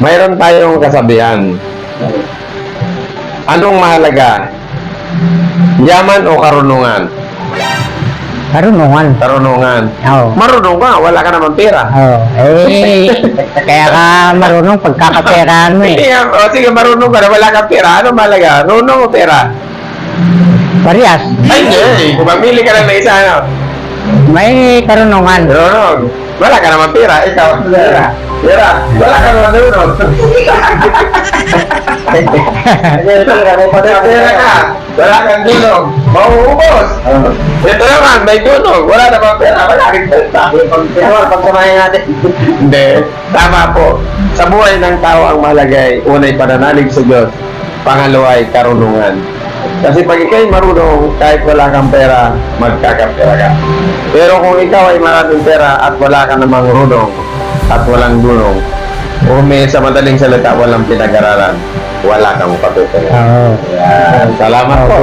mayroon tayong kasabihan. Anong mahalaga? Yaman o karunungan? Karunungan. Karunungan. Oo. Marunong ka, wala ka naman pera. Oo. Kaya ka marunong pagkakaperahan mo eh. Sige, marunong ka na, wala kang pera. Ano mahalaga? Marunong o pera? Parehas. Ay, hindi. Kung mamili ka lang ng isa, ano? May karunungan. Marunong. Wala ka naman pera. Ikaw, pera. Pera. Wala ka naman marunong. Pera ka. Wala kang tulong. Mauubos. Ito naman, may tulong. Wala naman pera. Wala kang pera. Pagsamahin natin. Hindi. Tama po. Sa buhay ng tao ang mahalaga ay unay pananalig sa Diyos. Pangalawa ay karunungan. Kasi pag ikaw'y marunong, kahit wala kang pera, magkakapera ka. Pero kung ikaw ay maraming pera at wala ka namang runong at walang dunong, o may sa madaling salita, walang pinag-aralan, wala kang patutunan. Oo. Yan. Salamat po.